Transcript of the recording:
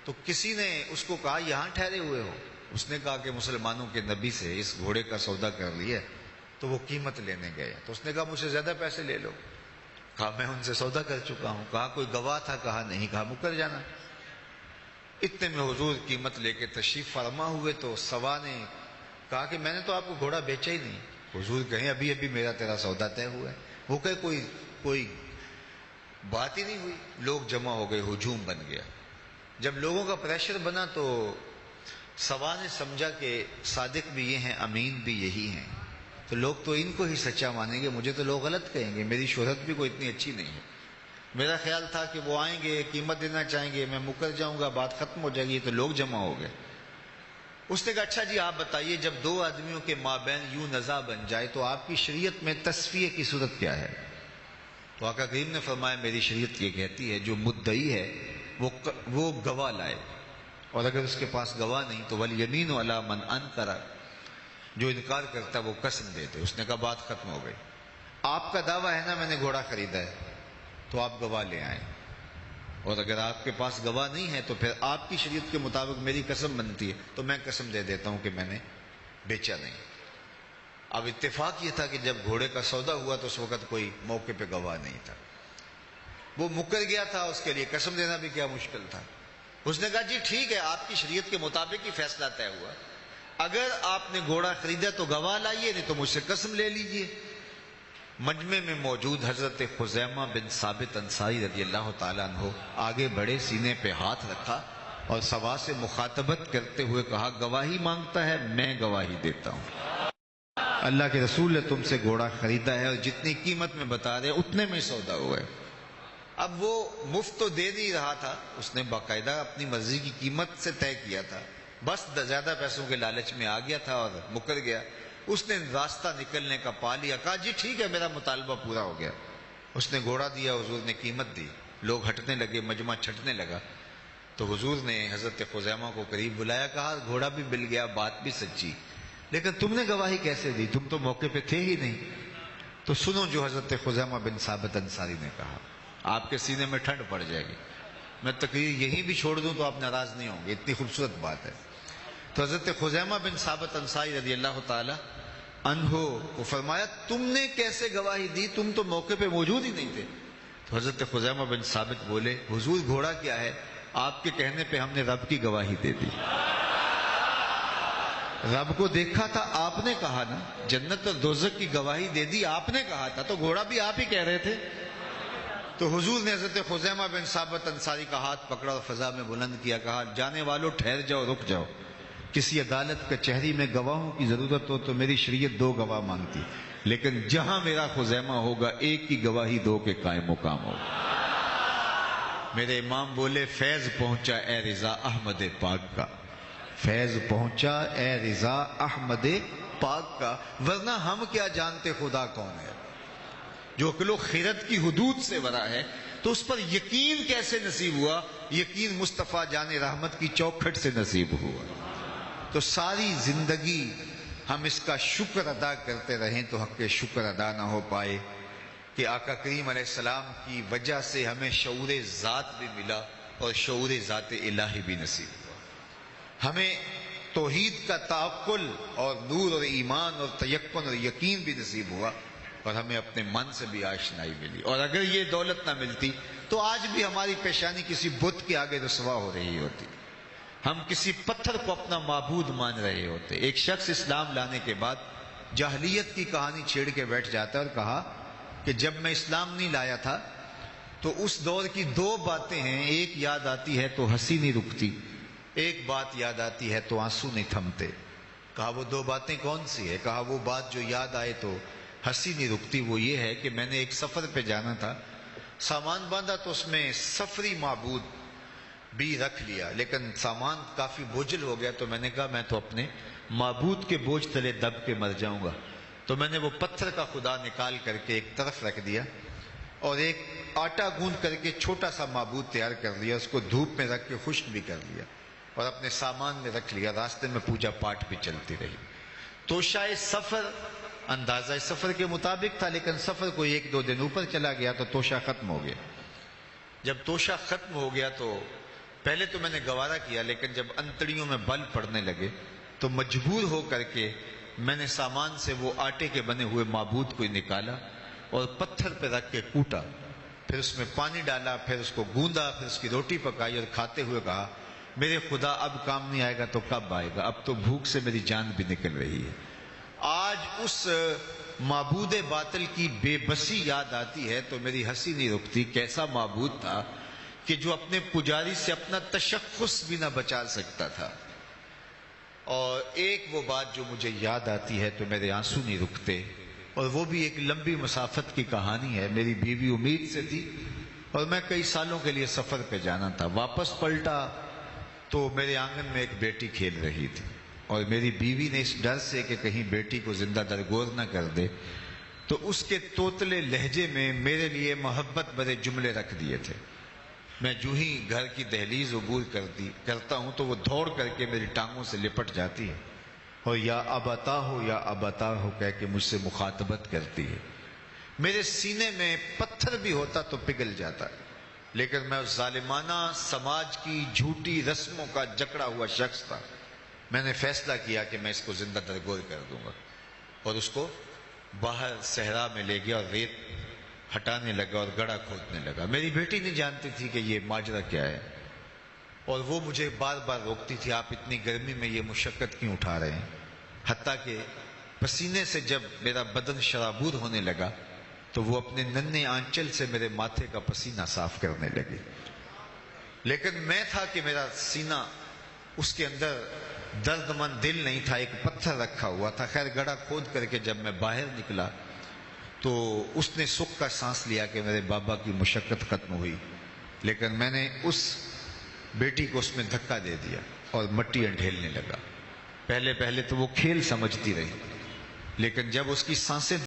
تو کسی نے اس کو کہا یہاں ٹھہرے ہوئے ہو؟ اس نے کہا کہ مسلمانوں کے نبی سے اس گھوڑے کا سودا کر لیا، تو وہ قیمت لینے گئے۔ تو اس نے کہا مجھ سے زیادہ پیسے لے لو۔ کہا میں ان سے سودا کر چکا ہوں۔ کہا کوئی گواہ تھا؟ کہا نہیں۔ کہا مکر جانا۔ اتنے میں حضور قیمت لے کے تشریف فرما ہوئے تو سوا نے کہا کہ میں نے تو آپ کو گھوڑا بیچا ہی نہیں۔ حضور کہیں ابھی ابھی میرا تیرا سودا طے ہوا ہے۔ وہ کہ کوئی بات ہی نہیں ہوئی۔ لوگ جمع ہو گئے، ہجوم بن گیا۔ جب لوگوں کا پریشر بنا تو سوا نے سمجھا کہ صادق بھی یہ ہیں، امین بھی یہی ہیں، تو لوگ تو ان کو ہی سچا مانیں گے، مجھے تو لوگ غلط کہیں گے، میری شہرت بھی کوئی اتنی اچھی نہیں ہے۔ میرا خیال تھا کہ وہ آئیں گے، قیمت دینا چاہیں گے، میں مکر جاؤں گا، بات ختم ہو جائے گی، تو لوگ جمع ہو گئے۔ اس نے کہا اچھا جی آپ بتائیے، جب دو آدمیوں کے مابین یوں نزاع بن جائے تو آپ کی شریعت میں تصفیہ کی صورت کیا ہے؟ تو آقا کریم نے فرمایا میری شریعت یہ کہتی ہے جو مدعی ہے وہ گواہ لائے، اور اگر اس کے پاس گواہ نہیں تو والیمین علی من انکر، جو انکار کرتا ہے وہ قسم دے دے۔ اس نے کہا بات ختم ہو گئی۔ آپ کا دعویٰ ہے نا میں نے گھوڑا خریدا ہے، تو آپ گواہ لے آئیں، اور اگر آپ کے پاس گواہ نہیں ہے تو پھر آپ کی شریعت کے مطابق میری قسم بنتی ہے، تو میں قسم دے دیتا ہوں کہ میں نے بیچا نہیں۔ اب اتفاق یہ تھا کہ جب گھوڑے کا سودا ہوا تو اس وقت کوئی موقع پہ گواہ نہیں تھا، وہ مکر گیا تھا، اس کے لیے قسم دینا بھی کیا مشکل تھا۔ اس نے کہا جی ٹھیک ہے، آپ کی شریعت کے مطابق ہی فیصلہ طے ہوا، اگر آپ نے گھوڑا خریدا تو گواہ لائیے، نہیں تو مجھ سے قسم لے لیجئے۔ مجمع میں موجود حضرت خزیمہ بن ثابت انصاری رضی اللہ تعالیٰ عنہ آگے بڑھے، سینے پہ ہاتھ رکھا اور سوا سے مخاطبت کرتے ہوئے کہا گواہی مانگتا ہے، میں گواہی دیتا ہوں۔ اللہ کے رسول نے تم سے گھوڑا خریدا ہے اور جتنی قیمت میں بتا رہے اتنے میں سودا ہوا ہے۔ اب وہ مفت تو دے نہیں رہا تھا، اس نے باقاعدہ اپنی مرضی کی قیمت سے طے کیا تھا، بس زیادہ پیسوں کے لالچ میں آ گیا تھا اور مکر گیا۔ اس نے راستہ نکلنے کا پا لیا، کہا جی ٹھیک ہے میرا مطالبہ پورا ہو گیا۔ اس نے گھوڑا دیا، حضور نے قیمت دی، لوگ ہٹنے لگے، مجمع چھٹنے لگا، تو حضور نے حضرت خزیمہ کو قریب بلایا، کہا گھوڑا بھی مل گیا، بات بھی سچی، لیکن تم نے گواہی کیسے دی؟ تم تو موقع پہ تھے ہی نہیں۔ تو سنو جو حضرت خزیمہ بن ثابت انصاری نے کہا، آپ کے سینے میں ٹھنڈ پڑ جائے گی۔ میں تقریر یہیں بھی چھوڑ دوں تو آپ ناراض نہیں ہوں گے، اتنی خوبصورت بات ہے۔ تو حضرت خزیمہ بن ثابت انصاری رضی اللہ تعالی عنہ کو فرمایا تم نے کیسے گواہی دی؟ تم تو موقع پہ موجود ہی نہیں تھے۔ تو حضرت خزیمہ بن ثابت بولے حضور گھوڑا کیا ہے، آپ کے کہنے پہ ہم نے رب کی گواہی دے دی۔ رب کو دیکھا تھا آپ نے کہا نا، جنت اور دوزخ کی گواہی دے دی آپ نے کہا تھا، تو گھوڑا بھی آپ ہی کہہ رہے تھے۔ تو حضور نے حضرت خزیمہ بن ثابت انصاری کا ہاتھ پکڑا اور فضا میں بلند کیا، کہا جانے والوں ٹھہر جاؤ، رک جاؤ، کسی عدالت کچہری میں گواہوں کی ضرورت ہو تو میری شریعت دو گواہ مانگتی، لیکن جہاں میرا خزیمہ ہوگا ایک کی گواہی دو کے قائم مقام ہوگا۔ میرے امام بولے فیض پہنچا اے رضا احمد پاک کا، فیض پہنچا اے رضا احمد پاک کا، ورنہ ہم کیا جانتے خدا کون ہے۔ جو عقل و خیرت کی حدود سے ورا ہے تو اس پر یقین کیسے نصیب ہوا؟ یقین مصطفیٰ جان رحمت کی چوکھٹ سے نصیب ہوا۔ تو ساری زندگی ہم اس کا شکر ادا کرتے رہیں تو حق شکر ادا نہ ہو پائے کہ آقا کریم علیہ السلام کی وجہ سے ہمیں شعور ذات بھی ملا اور شعور ذات الہی بھی نصیب ہوا۔ ہمیں توحید کا تعقل اور نور اور ایمان اور تیقن اور یقین بھی نصیب ہوا، اور ہمیں اپنے من سے بھی آشنائی ملی۔ اور اگر یہ دولت نہ ملتی تو آج بھی ہماری پیشانی کسی بت کے آگے رسوا ہو رہی ہوتی، ہم کسی پتھر کو اپنا معبود مان رہے ہوتے۔ ایک شخص اسلام لانے کے بعد جاہلیت کی کہانی چھیڑ کے بیٹھ جاتا ہے اور کہا کہ جب میں اسلام نہیں لایا تھا تو اس دور کی دو باتیں ہیں، ایک یاد آتی ہے تو ہنسی نہیں رکتی، ایک بات یاد آتی ہے تو آنسو نہیں تھمتے۔ کہا وہ دو باتیں کون سی ہے؟ کہا وہ بات جو یاد آئے تو ہنسی نہیں رکتی وہ یہ ہے کہ میں نے ایک سفر پہ جانا تھا، سامان باندھا تو اس میں سفری معبود بھی رکھ لیا، لیکن سامان کافی بوجھل ہو گیا، تو میں نے کہا میں تو اپنے معبود کے بوجھ تلے دب کے مر جاؤں گا۔ تو میں نے وہ پتھر کا خدا نکال کر کے ایک طرف رکھ دیا اور ایک آٹا گوندھ کر کے چھوٹا سا معبود تیار کر لیا، اس کو دھوپ میں رکھ کے خشک بھی کر لیا اور اپنے سامان میں رکھ لیا۔ راستے میں پوجا پاٹ بھی چلتی رہی۔ تو شاید سفر اندازہ سفر کے مطابق تھا، لیکن سفر کو ایک دو دن اوپر چلا گیا تو توشہ ختم ہو گیا۔ جب توشہ ختم ہو گیا تو پہلے تو میں نے گوارا کیا، لیکن جب انتڑیوں میں بل پڑنے لگے تو مجبور ہو کر کے میں نے سامان سے وہ آٹے کے بنے ہوئے معبود کو نکالا اور پتھر پہ رکھ کے کوٹا، پھر اس میں پانی ڈالا، پھر اس کو گوندا، پھر اس کی روٹی پکائی اور کھاتے ہوئے کہا میرے خدا اب کام نہیں آئے گا تو کب آئے گا، اب تو بھوک سے میری جان بھی نکل رہی ہے۔ آج اس معبود باطل کی بے بسی یاد آتی ہے تو میری ہنسی نہیں رکتی۔ کیسا معبود تھا کہ جو اپنے پجاری سے اپنا تشخص بھی نہ بچا سکتا تھا۔ اور ایک وہ بات جو مجھے یاد آتی ہے تو میرے آنسو نہیں رکتے، اور وہ بھی ایک لمبی مسافت کی کہانی ہے۔ میری بیوی امید سے تھی اور میں کئی سالوں کے لیے سفر پہ جانا تھا، واپس پلٹا تو میرے آنگن میں ایک بیٹی کھیل رہی تھی، اور میری بیوی نے اس ڈر سے کہ کہیں بیٹی کو زندہ درگور نہ کر دے تو اس کے توتلے لہجے میں میرے لیے محبت بھرے جملے رکھ دیے تھے۔ میں جو ہی گھر کی دہلیز عبور کرتا ہوں تو وہ دوڑ کر کے میری ٹانگوں سے لپٹ جاتی ہے اور یا ابتا ہو یا ابتا ہو کہہ کے مجھ سے مخاطبت کرتی ہے۔ میرے سینے میں پتھر بھی ہوتا تو پگھل جاتا، لیکن میں اس ظالمانہ سماج کی جھوٹی رسموں کا جکڑا ہوا شخص تھا۔ میں نے فیصلہ کیا کہ میں اس کو زندہ درگور کر دوں گا، اور اس کو باہر صحرا میں لے گیا اور ریت ہٹانے لگا اور گڑھا کھودنے لگا۔ میری بیٹی نہیں جانتی تھی کہ یہ ماجرا کیا ہے، اور وہ مجھے بار بار روکتی تھی آپ اتنی گرمی میں یہ مشقت کیوں اٹھا رہے ہیں، حتیٰ کہ پسینے سے جب میرا بدن شرابور ہونے لگا تو وہ اپنے ننھے آنچل سے میرے ماتھے کا پسینہ صاف کرنے لگی، لیکن میں تھا کہ میرا سینہ، اس کے اندر درد مند دل نہیں تھا، ایک پتھر رکھا ہوا تھا۔ خیر گڑھا کھود کر کے جب میں باہر نکلا تو اس نے سکھ کا سانس لیا کہ میرے بابا کی مشقت ختم ہوئی، لیکن میں نے اس بیٹی کو اس میں دھکا دے دیا اور مٹی انڈھیلنے لگا۔ پہلے تو وہ کھیل سمجھتی رہی، لیکن جب اس کی سانسیں